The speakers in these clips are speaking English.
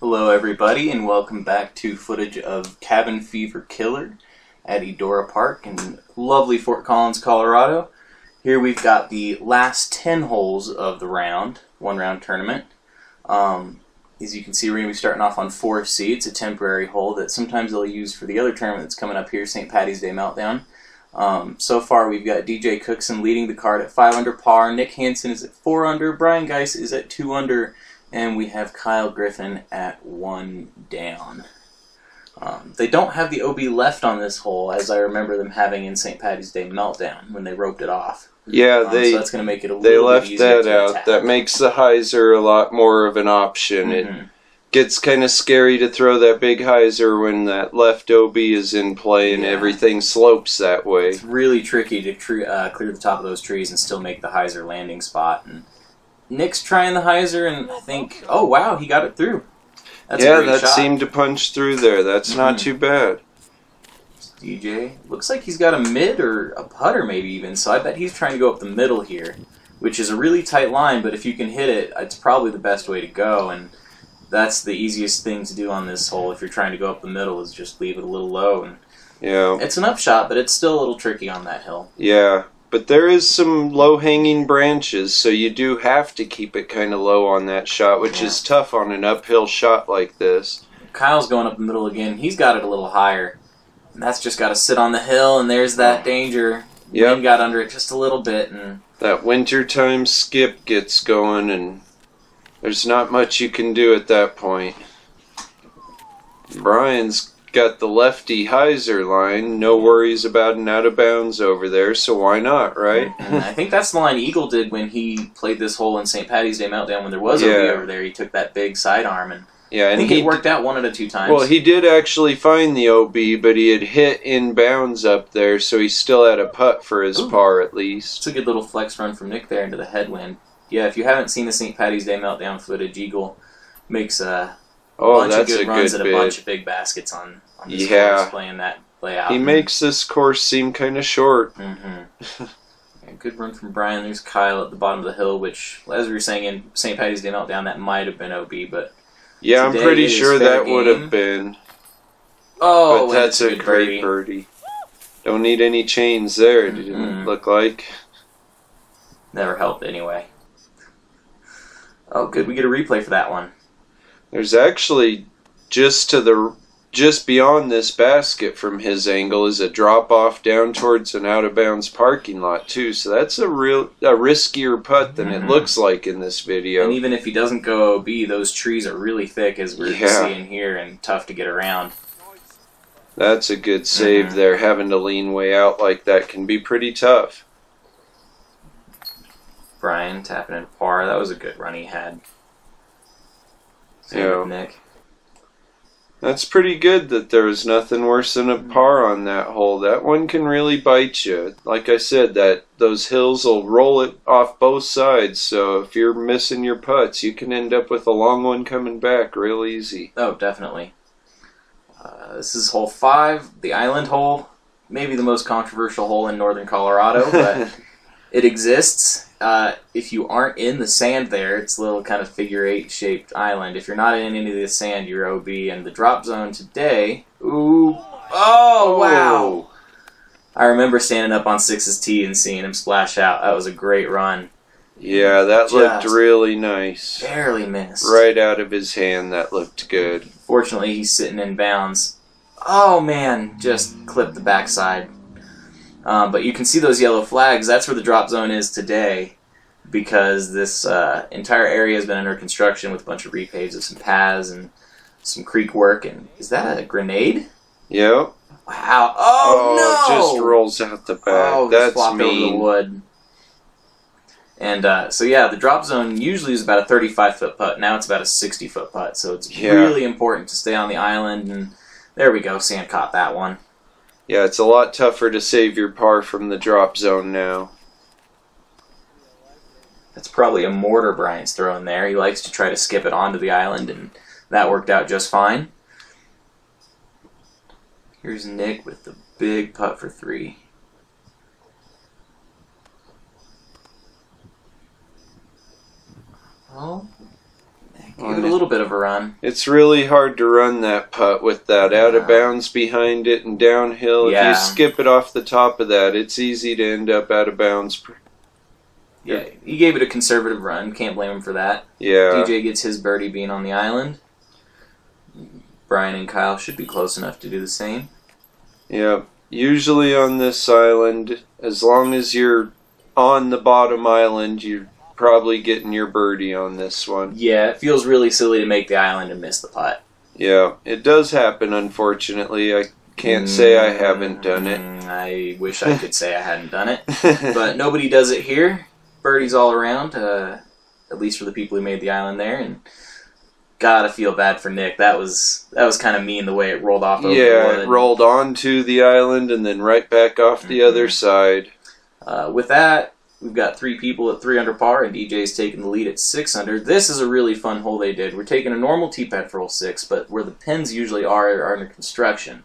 Hello everybody and welcome back to footage of Cabin Fever Killer at Eudora Park in lovely Fort Collins, Colorado. Here we've got the last 10 holes of the round, one round tournament. As you can see, we're going to be starting off on 4C. It's a temporary hole that sometimes they'll use for the other tournament that's coming up here, St. Patty's Day Meltdown. So far we've got DJ Cookson leading the card at 5 under par, Nick Hanson is at 4 under, Brian Guice is at 2 under, and we have Kyle Griffin at 1 down. They don't have the OB left on this hole, as I remember them having in St. Patty's Day Meltdown when they roped it off. Yeah, so that's going to make it a little bit easier they left that to out. attack. That makes the hyzer a lot more of an option. It gets kind of scary to throw that big hyzer when that left OB is in play and everything slopes that way. It's really tricky to clear the top of those trees and still make the hyzer landing spot. And Nick's trying the hyzer, and I think, oh wow, he got it through. That's a great shot. Seemed to punch through there. That's not too bad. DJ looks like he's got a mid or a putter maybe even, so I bet he's trying to go up the middle here, which is a really tight line, but if you can hit it, it's probably the best way to go, and that's the easiest thing to do on this hole if you're trying to go up the middle, is just leave it a little low. And it's an upshot, but it's still a little tricky on that hill. Yeah, but there is some low-hanging branches, so you do have to keep it kind of low on that shot, which is tough on an uphill shot like this. Kyle's going up the middle again. He's got it a little higher. And that's just got to sit on the hill, and there's that danger. Wind got under it just a little bit, and that wintertime skip gets going, and there's not much you can do at that point. Brian's got the lefty hyzer line. No worries about an out of bounds over there, so why not, right? I think that's the line Eagle did when he played this hole in St. Patty's Day Meltdown when there was OB over there. He took that big sidearm, and I think it worked out 1 out of 2 times. Well, he did actually find the OB, but he had hit in bounds up there, so he still had a putt for his par at least. It's a good little flex run from Nick there into the headwind. Yeah, if you haven't seen the St. Patty's Day Meltdown footage, Eagle makes a bunch of good runs and a bunch of big baskets on this course playing that layout. He makes this course seem kind of short. Good run from Brian. There's Kyle at the bottom of the hill, which, as we were saying in St. Patty's Day Meltdown, that might have been OB, but yeah, I'm pretty sure that would have been. Oh, but that's a great birdie. Don't need any chains there, it didn't look like. Never helped anyway. Oh, good. We get a replay for that one. There's actually just beyond this basket from his angle is a drop off down towards an out of bounds parking lot too. So that's a riskier putt than it looks like in this video. And even if he doesn't go OB, those trees are really thick, as we're seeing here, and tough to get around. That's a good save there. Having to lean way out like that can be pretty tough. Brian tapping into par. That was a good run he had. Same with Nick. That's pretty good that there was nothing worse than a par on that hole. That one can really bite you. Like I said, those hills will roll it off both sides, so if you're missing your putts, you can end up with a long one coming back real easy. Oh, definitely. This is hole 5, the island hole. Maybe the most controversial hole in northern Colorado, but it exists. If you aren't in the sand there, it's a little kind of figure 8 shaped island. If you're not in any of the sand, you're OB. And the drop zone today, wow! I remember standing up on 6's tee and seeing him splash out. That was a great run. Yeah, that looked really nice. Barely missed. Right out of his hand, that looked good. Fortunately, he's sitting in bounds. Oh man, just clipped the backside. But you can see those yellow flags. That's where the drop zone is today, because this entire area has been under construction with a bunch of repaves of some paths and some creek work. And is that a grenade? Yep. Wow. Oh no! It just rolls out the back. Oh, that's flopped over the wood. And so yeah, the drop zone usually is about a 35-foot putt. Now it's about a 60-foot putt. So it's really important to stay on the island. And there we go. Sand caught that one. Yeah, it's a lot tougher to save your par from the drop zone now. That's probably a mortar Brian's throwing there. He likes to try to skip it onto the island, and that worked out just fine. Here's Nick with the big putt for 3. Oh, Give it a little bit of a run. It's really hard to run that putt with that out of bounds behind it and downhill. Yeah. If you skip it off the top of that, it's easy to end up out of bounds. Yeah, he gave it a conservative run. Can't blame him for that. Yeah. DJ gets his birdie being on the island. Brian and Kyle should be close enough to do the same. Yeah. Usually on this island, as long as you're on the bottom island, you're probably getting your birdie on this one. Yeah, it feels really silly to make the island and miss the putt. Yeah, it does happen, unfortunately. I can't say I haven't done it. I wish I could say I hadn't done it. But nobody does it here. Birdies all around, at least for the people who made the island there. And gotta feel bad for Nick. That was kind of mean the way it rolled off over the wood. It rolled onto the island and then right back off the other side. With that, we've got 3 people at 3 under par, and DJ's taking the lead at 6 under. This is a really fun hole they did. We're taking a normal tee pad for hole 6, but where the pins usually are under construction.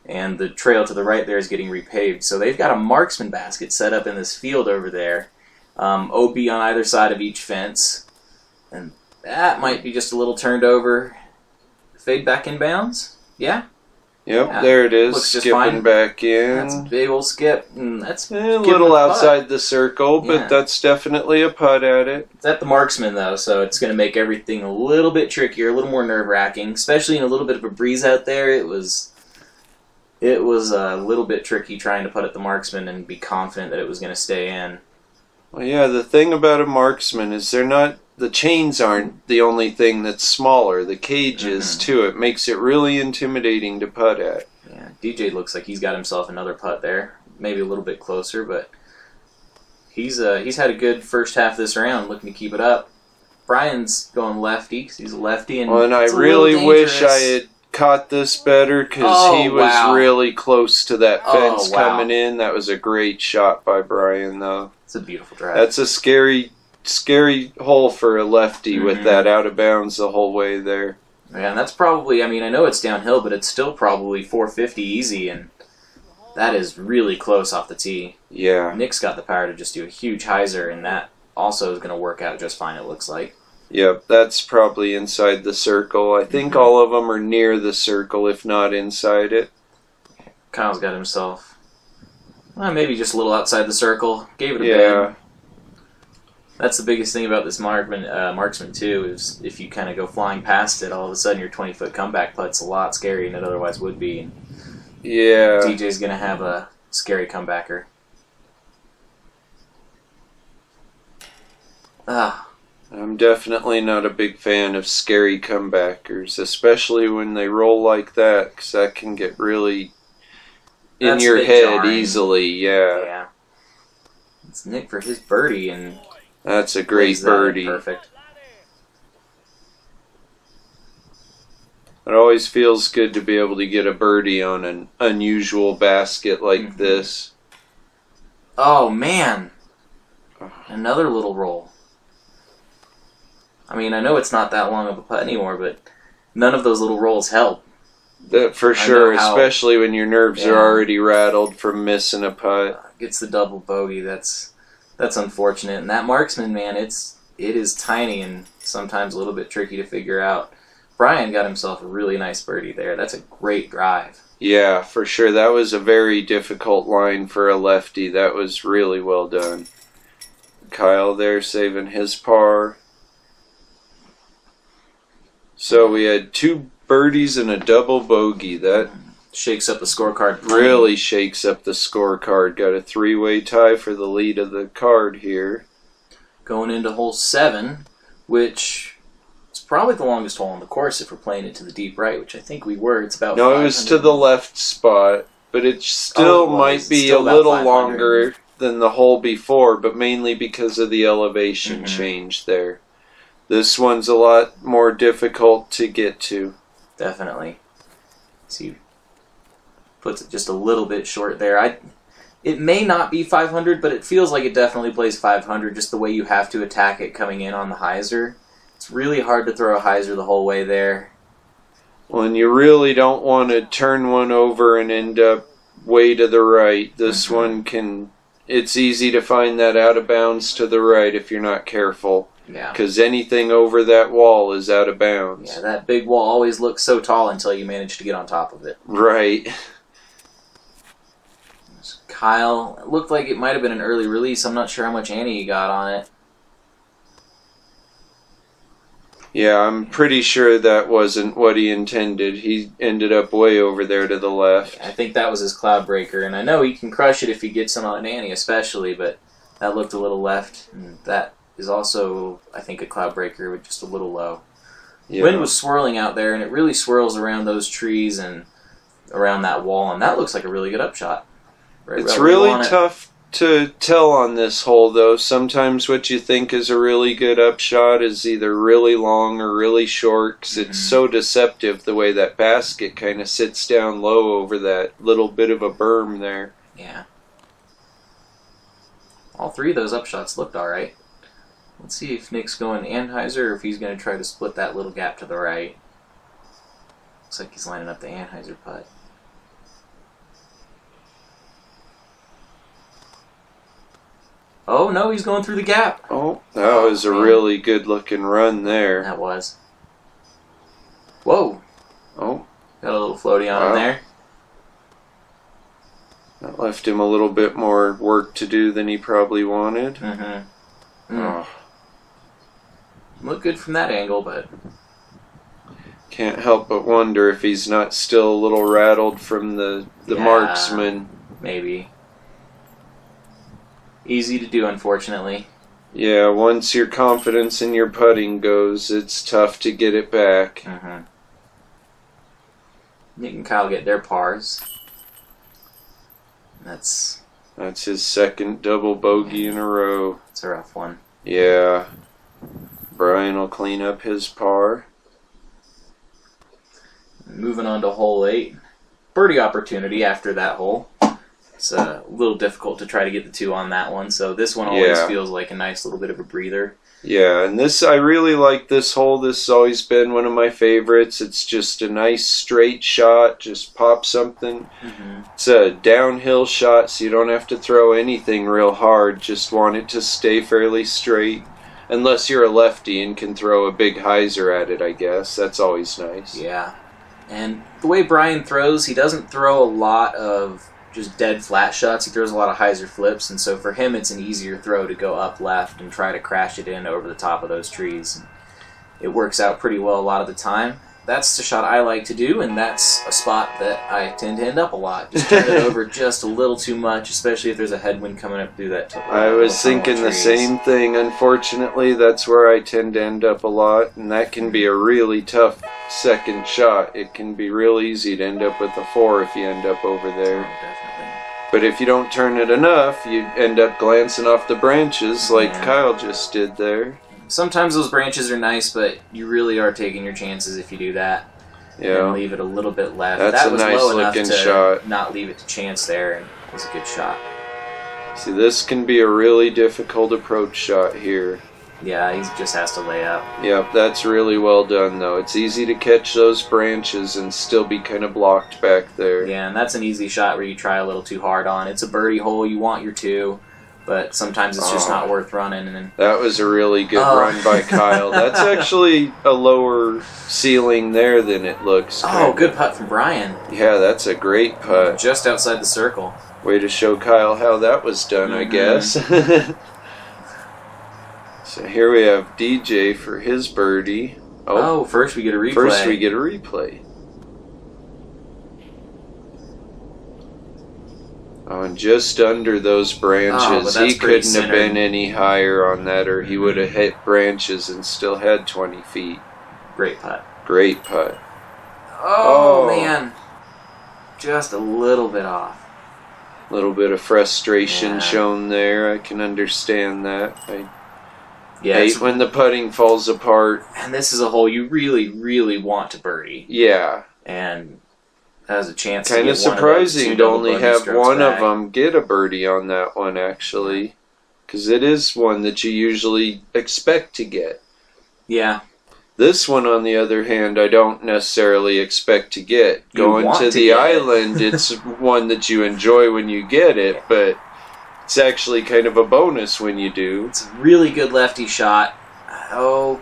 And the trail to the right there is getting repaved. So they've got a marksman basket set up in this field over there. OB on either side of each fence. And that might be just a little turned over. Fade back in bounds. Yeah? Yep, Yeah, there it is, looks just skipping fine. back in. That's a big old skip. And that's A giving little it a putt. outside the circle, but Yeah. that's definitely a putt at it. It's at the marksman, though, so it's going to make everything a little bit trickier, a little more nerve-wracking, especially in a little bit of a breeze out there. It was a little bit tricky trying to putt at the marksman and be confident that it was going to stay in. Well, yeah, the thing about a marksman is the chains aren't the only thing that's smaller. The cage is, too. It makes it really intimidating to putt at. Yeah, DJ looks like he's got himself another putt there. Maybe a little bit closer, but he's had a good first half of this round, looking to keep it up. Brian's going lefty because he's a lefty. And I it's a really little wish I dangerous. had caught this better because he was wow. really close to that fence wow. coming in. That was a great shot by Brian, though. It's a beautiful drive. That's a scary hole for a lefty with that out of bounds the whole way there. Yeah, and that's probably, I mean, I know it's downhill, but it's still probably 450 easy, and that is really close off the tee. Yeah. Nick's got the power to just do a huge hyzer, and that also is going to work out just fine, it looks like. Yep, that's probably inside the circle. I think all of them are near the circle, if not inside it. Kyle's got himself, maybe just a little outside the circle. Gave it a bend. That's the biggest thing about this marksman too, is if you kind of go flying past it, all of a sudden your 20-foot comeback putt's a lot scarier than it otherwise would be. And Yeah. DJ's going to have a scary comebacker. I'm definitely not a big fan of scary comebackers, especially when they roll like that, because that can get really in That's your a bit head jarring. easily. Yeah. Yeah. It's Nick for his birdie, and That's a great lays that in birdie. perfect. It always feels good to be able to get a birdie on an unusual basket like this. Oh, man. Another little roll. I mean, I know it's not that long of a putt anymore, but none of those little rolls help. That for sure, how- especially when your nerves are already rattled from missing a putt. Gets the double bogey. That's unfortunate. And that marksman, man, it is tiny and sometimes a little bit tricky to figure out. Brian got himself a really nice birdie there. That's a great drive. Yeah, for sure. That was a very difficult line for a lefty. That was really well done. Kyle there saving his par. So we had 2 birdies and a double bogey. That Shakes up the scorecard. really shakes up the scorecard. Got a 3-way tie for the lead of the card here. Going into hole 7, which is probably the longest hole on the course if we're playing it to the deep right, which I think we were. It's about No, it was to the left spot, but it still might be Still a about little 500. longer than the hole before, but mainly because of the elevation change there. This one's a lot more difficult to get to. Definitely. See, puts it just a little bit short there. It may not be 500, but it feels like it definitely plays 500, just the way you have to attack it coming in on the hyzer. It's really hard to throw a hyzer the whole way there. Well, and you really don't want to turn one over and end up way to the right. This one can... It's easy to find that out of bounds to the right if you're not careful. Yeah. Because anything over that wall is out of bounds. Yeah, that big wall always looks so tall until you manage to get on top of it. Right. Kyle, it looked like it might have been an early release. I'm not sure how much ante he got on it. Yeah, I'm pretty sure that wasn't what he intended. He ended up way over there to the left. I think that was his cloud breaker, and I know he can crush it if he gets on an ante especially, but that looked a little left, and that is also, I think, a cloud breaker, but just a little low. Yeah. Wind was swirling out there, and it really swirls around those trees and around that wall, and that looks like a really good upshot. Right, it's really tough to tell on this hole, though. Sometimes what you think is a really good upshot is either really long or really short, because it's so deceptive the way that basket kind of sits down low over that little bit of a berm there. Yeah. All three of those upshots looked alright. Let's see if Nick's going Anheuser or if he's going to try to split that little gap to the right. Looks like he's lining up the Anheuser putt. Oh, no, he's going through the gap. Oh, that was a really good-looking run there. That was. Whoa. Oh. Got a little floaty on him there. That left him a little bit more work to do than he probably wanted. Oh. Looked good from that angle, but... Can't help but wonder if he's not still a little rattled from the marksman. Maybe. Easy to do, unfortunately. Yeah, once your confidence in your putting goes, it's tough to get it back. Nick and Kyle get their pars. That's his second double bogey in a row. It's a rough one. Yeah. Brian will clean up his par. Moving on to hole 8. Birdie opportunity after that hole. It's a little difficult to try to get the 2 on that one, so this one always feels like a nice little bit of a breather. Yeah, and I really like this hole. This has always been one of my favorites. It's just a nice straight shot, just pop something. It's a downhill shot, so you don't have to throw anything real hard. Just want it to stay fairly straight. Unless you're a lefty and can throw a big hyzer at it, I guess. That's always nice. Yeah. And the way Brian throws, he doesn't throw a lot of just dead flat shots. He throws a lot of hyzer flips, and so for him it's an easier throw to go up left and try to crash it in over the top of those trees. And it works out pretty well a lot of the time. That's the shot I like to do, and that's a spot that I tend to end up a lot. Just turn it over just a little too much, especially if there's a headwind coming up through that I was thinking the same thing. Unfortunately, that's where I tend to end up a lot, and that can be a really tough second shot. It can be real easy to end up with a 4 if you end up over there. Oh, definitely. But if you don't turn it enough, you end up glancing off the branches like Kyle just did there. Sometimes those branches are nice, but you really are taking your chances if you do that. Yeah. And leave it a little bit left. That's that was a nice low enough looking to shot. Not leave it to chance there, and it was a good shot. See, this can be a really difficult approach shot here. Yeah, he just has to lay up. Yep, that's really well done, though. It's easy to catch those branches and still be kind of blocked back there. Yeah, and that's an easy shot where you try a little too hard on. It's a birdie hole. You want your 2. But sometimes it's just not worth running. And that was a really good run by Kyle. That's actually a lower ceiling there than it looks. Oh, good putt from Brian. Yeah, that's a great putt. Just outside the circle. Way to show Kyle how that was done, I guess. So here we have DJ for his birdie. Oh, first we get a replay. First we get a replay. Oh, and just under those branches, he couldn't have been any higher on that, or he would have hit branches and still had 20 feet. Great putt. Great putt. Oh, man. Just a little bit off. A little bit of frustration shown there. I can understand that. I hate when the putting falls apart. And this is a hole you really, really want to birdie. Yeah. And has a chance kind to of surprising to only have one of them get a birdie on that one, actually, because it is one that you usually expect to get. Yeah. This one, on the other hand, I don't necessarily expect to get. Going to the island, it's one that you enjoy when you get it, but it's actually kind of a bonus when you do. It's a really good lefty shot. Oh,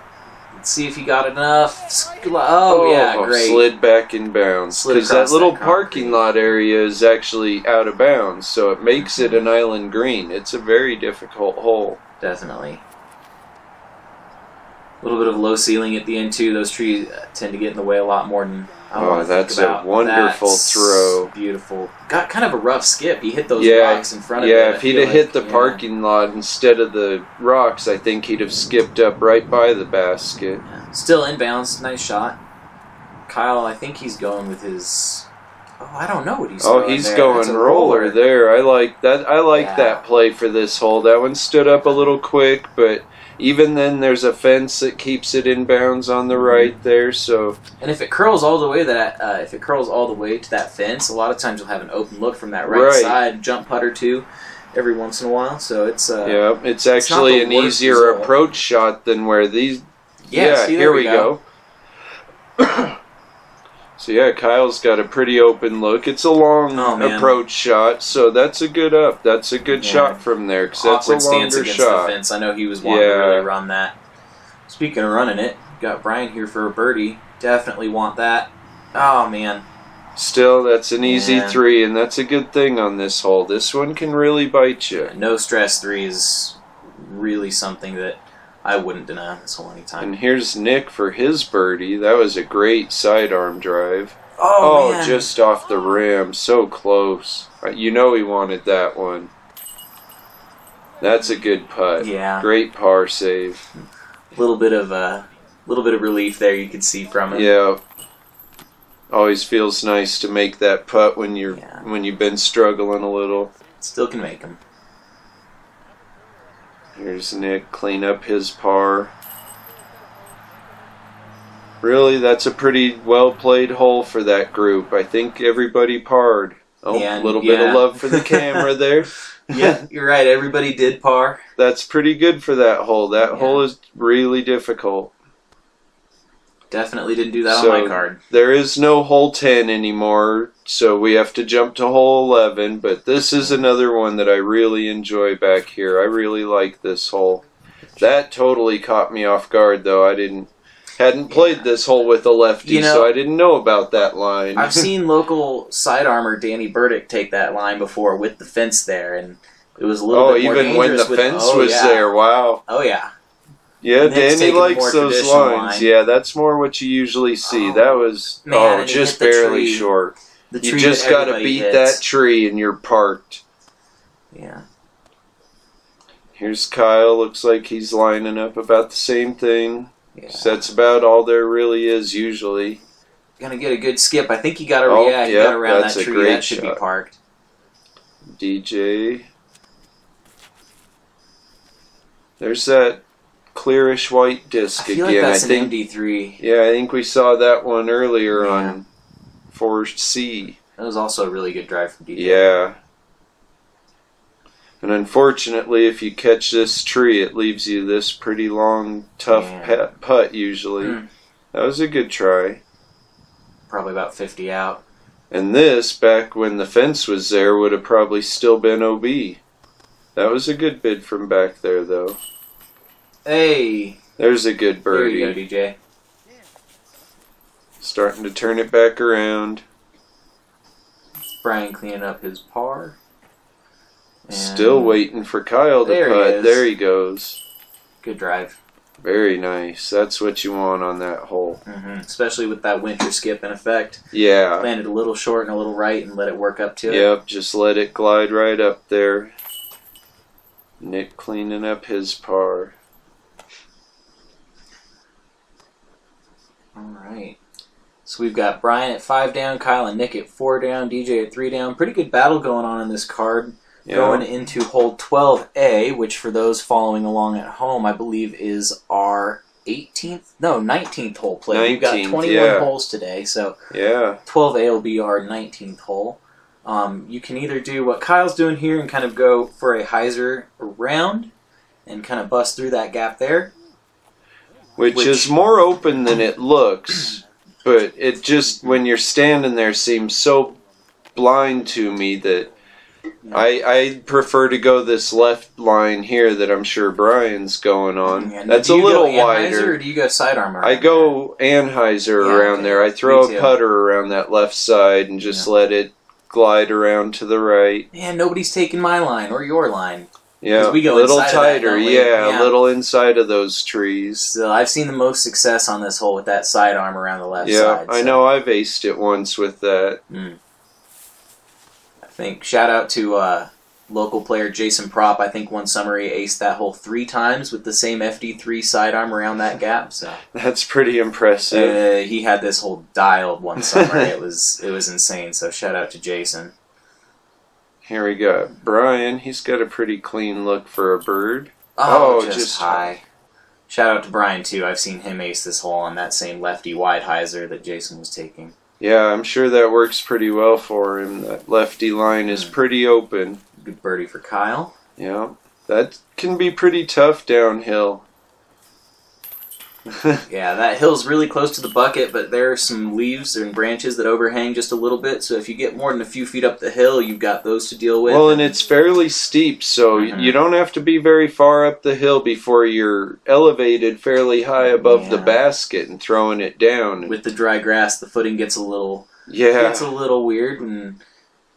let's see if he got enough. Oh, yeah, great. Slid back in bounds. Because that little parking lot area is actually out of bounds, so it makes it an island green. It's a very difficult hole. Definitely. A little bit of low ceiling at the end, too. Those trees tend to get in the way a lot more than I want to think about. That's a wonderful throw. Beautiful. Got kind of a rough skip. He hit those rocks in front of him. Yeah, if he'd have hit the parking lot instead of the rocks, I think he'd have skipped up right by the basket. Yeah. Still inbounds. Nice shot. Kyle, I think he's going with his... Oh, I don't know what he's doing. Oh, he's going roller there. I like that. I like that play for this hole. That one stood up a little quick, but... Even then, there's a fence that keeps it in bounds on the right there. So, and if it curls all the way to that fence, a lot of times you'll have an open look from that right side, jump putt or two, every once in a while. So it's it's actually an easier approach shot than where these. Yeah, here we go. So yeah, Kyle's got a pretty open look. It's a long approach shot, so that's a good up. That's a good shot from there, because that's a longer shot. The fence. I know he was wanting to really run that. Speaking of running it, got Brian here for a birdie. Definitely want that. Oh, man. Still, that's an easy 3, and that's a good thing on this hole. This one can really bite you. No stress 3 is really something that I wouldn't deny on this hole anytime. And here's Nick for his birdie. That was a great sidearm drive. Oh, man. Just off the rim. So close. You know he wanted that one. That's a good putt. Yeah. Great par save. Little bit of relief there you could see from him. Yeah. Always feels nice to make that putt when you've been struggling a little. Still can make them. Here's Nick, clean up his par. Really, that's a pretty well-played hole for that group. I think everybody parred. Oh, a little bit of love for the camera there. Yeah, you're right. Everybody did par. That's pretty good for that hole. That hole is really difficult. Definitely didn't do that on my card. There is no hole 10 anymore, so we have to jump to hole 11, but this is another one that I really enjoy back here. I really like this hole. That totally caught me off guard, though. I hadn't played this hole with a lefty, so I didn't know about that line. I've seen local side armor Danny Burdick take that line before with the fence there, and it was a little bit more dangerous. Oh, even when the fence was there, wow. Oh, yeah. Yeah, Danny likes those lines. Yeah, that's more what you usually see. That was just barely short. You just got to beat that tree and you're parked. Yeah. Here's Kyle. Looks like he's lining up about the same thing. Yeah. So that's about all there really is usually. Gonna get a good skip. I think he got he got around that tree. That should be parked. DJ. There's that clearish white disc again. Like that's an MD3. Yeah, I think we saw that one earlier on 4C. That was also a really good drive from DJ. Yeah. And unfortunately, if you catch this tree, it leaves you this pretty long, tough putt usually. That was a good try. Probably about 50 out. And this, back when the fence was there, would have probably still been OB. That was a good bid from back there, though. Hey! There's a good birdie. There you go, DJ. Starting to turn it back around. Brian cleaning up his par. And still waiting for Kyle to putt. There he goes. Good drive. Very nice. That's what you want on that hole. Especially with that winter skip in effect. Yeah. Landed a little short and a little right and let it work up to it. Yep, just let it glide right up there. Nick cleaning up his par. Alright. So we've got Brian at 5 down, Kyle and Nick at 4 down, DJ at 3 down. Pretty good battle going on in this card. Going into hole 12A, which for those following along at home, I believe is our 19th hole play. We've got 21 holes today, so 12A will be our 19th hole. You can either do what Kyle's doing here and kind of go for a hyzer around and kind of bust through that gap there. Which is more open than it looks, but it just, when you're standing there, seems so blind to me that I prefer to go this left line here that I'm sure Brian's going on. Yeah, that's a little wider. Or do you go sidearm around? I go Anheuser around there. I throw a putter around that left side and just let it glide around to the right. Man, nobody's taking my line or your line. Yeah, we go a little tighter. A little inside of those trees. So I've seen the most success on this hole with that sidearm around the left side. Yeah, I know I've aced it once with that. I think shout out to local player Jason Prop. I think one summer he aced that hole 3 times with the same FD3 sidearm around that gap. So that's pretty impressive. He had this hole dialed one summer. It was insane. So shout out to Jason. Here we go. Brian, he's got a pretty clean look for a bird. Oh, just high. Shout out to Brian, too. I've seen him ace this hole on that same lefty wide hyzer that Jason was taking. Yeah, I'm sure that works pretty well for him. That lefty line is pretty open. Good birdie for Kyle. Yeah, that can be pretty tough downhill. Yeah, that hill's really close to the bucket, but there are some leaves and branches that overhang just a little bit, so if you get more than a few feet up the hill, you've got those to deal with. Well, and it's fairly steep, so you don't have to be very far up the hill before you're elevated fairly high above the basket and throwing it down. With the dry grass, the footing gets a little weird, and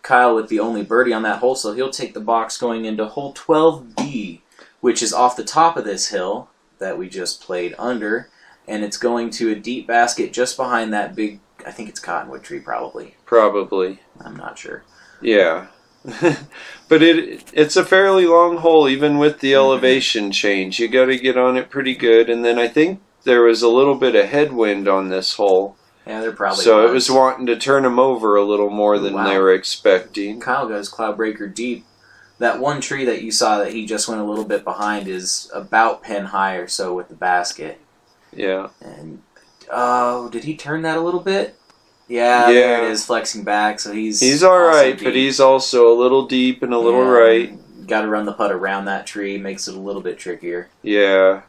Kyle with the only birdie on that hole, so he'll take the box going into hole 12B, which is off the top of this hill that we just played under, and it's going to a deep basket just behind that big, I think it's cottonwood tree probably. Probably. I'm not sure. Yeah. But it's a fairly long hole even with the elevation change. You got to get on it pretty good, and then I think there was a little bit of headwind on this hole. Yeah, there probably So it was wanting to turn them over a little more than they were expecting. Kyle goes cloud breaker deep. That one tree that you saw that he just went a little bit behind is about pin high or so with the basket. Yeah. And, did he turn that a little bit? Yeah, there it is, flexing back, so he's alright, but he's also a little deep and a little right. Got to run the putt around that tree, makes it a little bit trickier. Yeah.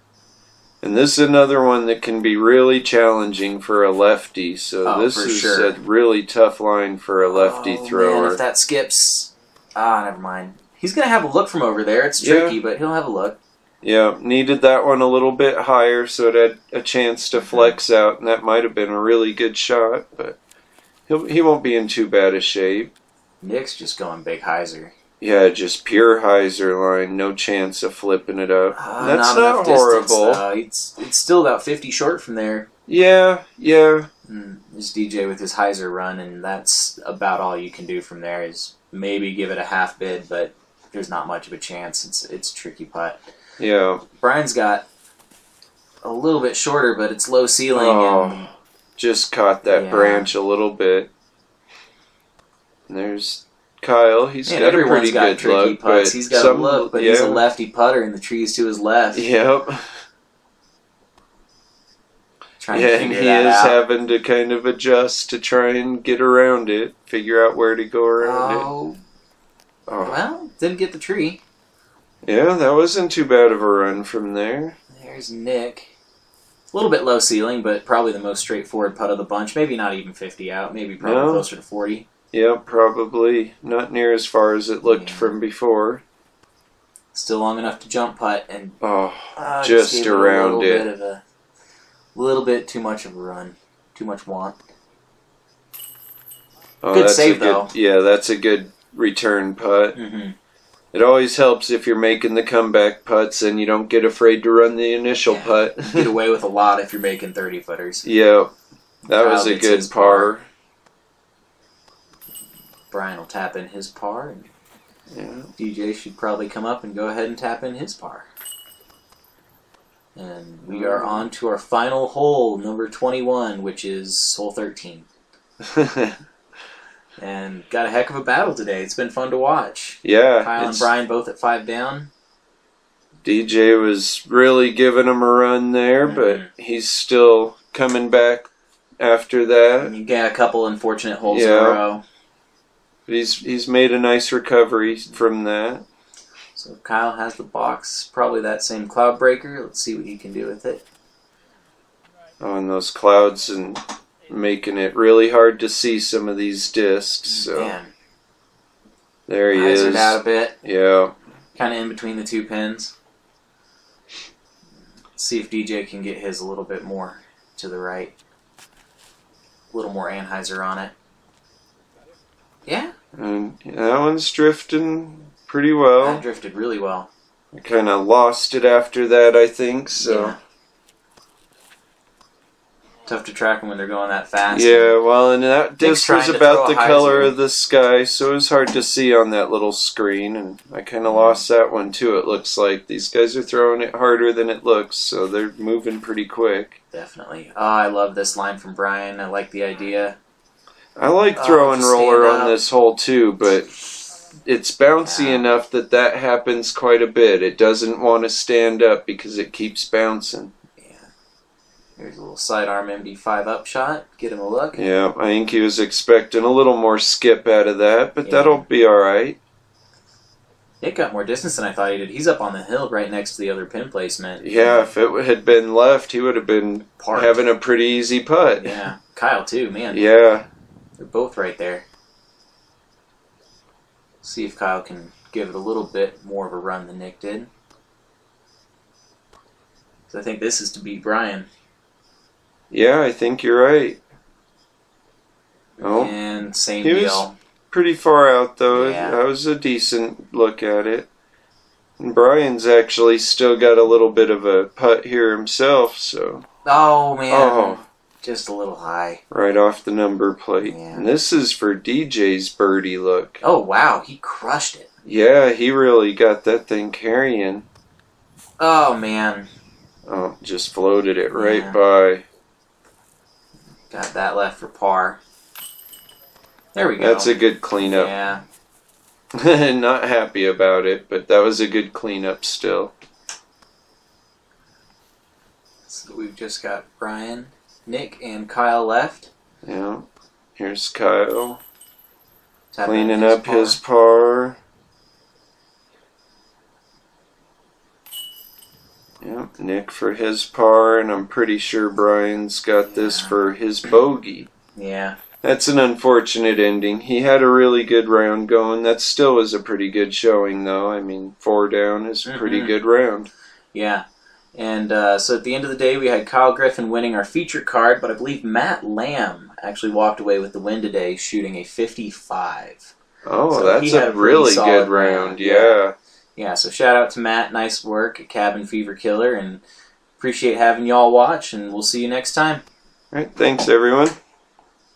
And this is another one that can be really challenging for a lefty, so this is a really tough line for a lefty thrower. Man, if that skips... never mind. He's going to have a look from over there. It's tricky, but he'll have a look. Yeah, needed that one a little bit higher so it had a chance to flex out, and that might have been a really good shot, but he won't be in too bad a shape. Nick's just going big hyzer. Yeah, just pure hyzer line, no chance of flipping it up. That's not horrible. Distance, it's still about 50 short from there. Yeah. This DJ with his hyzer run, and that's about all you can do from there is maybe give it a half bid, but there's not much of a chance. It's a tricky putt. Yeah. Brian's got a little bit shorter, but it's low ceiling. And just caught that branch a little bit. And there's Kyle. He's got a pretty good look. Putts. He's got a look, but he's a lefty putter, and the tree's to his left. Yep. And he is having to kind of adjust to try and get around it, figure out where to go around it. Well, didn't get the tree. Yeah, that wasn't too bad of a run from there. There's Nick. A little bit low ceiling, but probably the most straightforward putt of the bunch. Maybe not even 50 out. Maybe probably closer to 40. Yeah, probably. Not near as far as it looked from before. Still long enough to jump putt, and just around it. A little bit too much of a run. Too much want. Good save, though. Yeah, that's a good return putt. It always helps if you're making the comeback putts and you don't get afraid to run the initial putt. Get away with a lot if you're making 30-footers. Yeah, that was a good par. Brian will tap in his par. And DJ should probably come up and go ahead and tap in his par. And we are on to our final hole, number 21, which is hole 13. And got a heck of a battle today. It's been fun to watch. Yeah. Kyle and Brian both at 5 down. DJ was really giving him a run there, but he's still coming back after that. And you got a couple unfortunate holes in a row. But he's made a nice recovery from that. So Kyle has the box, probably that same cloud breaker. Let's see what he can do with it. Oh, and those clouds and making it really hard to see some of these discs. So There he Eyes are is. out a bit. Yeah. Kind of in between the two pins. Let's see if DJ can get his a little bit more to the right. A little more Anheuser on it. Yeah. And that one's drifting pretty well. That drifted really well. I kind of lost it after that, I think, so... Yeah. Tough to track them when they're going that fast. Yeah, well, and that disc was trying to about the throw a color hyzer. of the sky, so it was hard to see on that little screen, and I kind of lost that one too, it looks like. These guys are throwing it harder than it looks, so they're moving pretty quick. Definitely. Oh, I love this line from Brian. I like the idea. I like throw and just roller stand on up. this hole too, but it's bouncy Yeah. enough that that happens quite a bit. It doesn't want to stand up because it keeps bouncing. Here's a little sidearm MD5 up shot. Get him a look. Yeah, I think he was expecting a little more skip out of that, but Yeah. that'll be alright. It got more distance than I thought he did. He's up on the hill right next to the other pin placement. Yeah, if it had been left, he would have been Parked. having a pretty easy putt. Yeah. Kyle, too, man. Yeah. They're both right there. See if Kyle can give it a little bit more of a run than Nick did. So I think this is to beat Brian. Yeah, I think you're right. Oh, And same he was deal. pretty far out, though. Yeah. That was a decent look at it. And Brian's actually still got a little bit of a putt here himself, so... Oh, man. Oh, Just a little high. right off the number plate. Yeah. And this is for DJ's birdie look. Oh, wow. He crushed it. Yeah, he really got that thing carrying. Oh, man. Oh, just floated it right Yeah. by. Got that left for par. There we go. That's a good cleanup. Yeah. Not happy about it, but that was a good cleanup still. So we've just got Brian, Nick, and Kyle left. Yeah. Here's Kyle Tapping cleaning his up par. his par. Yep, Nick for his par, and I'm pretty sure Brian's got this Yeah. for his bogey. Yeah. That's an unfortunate ending. He had a really good round going. That still was a pretty good showing, though. I mean, 4 down is a pretty Mhm. good round. Yeah. And so at the end of the day, we had Kyle Griffin winning our feature card, but I believe Matt Lamb actually walked away with the win today, shooting a 55. Oh, So that's he had a a pretty really solid good round. round, Yeah. Yeah, so shout out to Matt. Nice work at Cabin Fever Killer, and appreciate having y'all watch, and we'll see you next time. All right, thanks, everyone.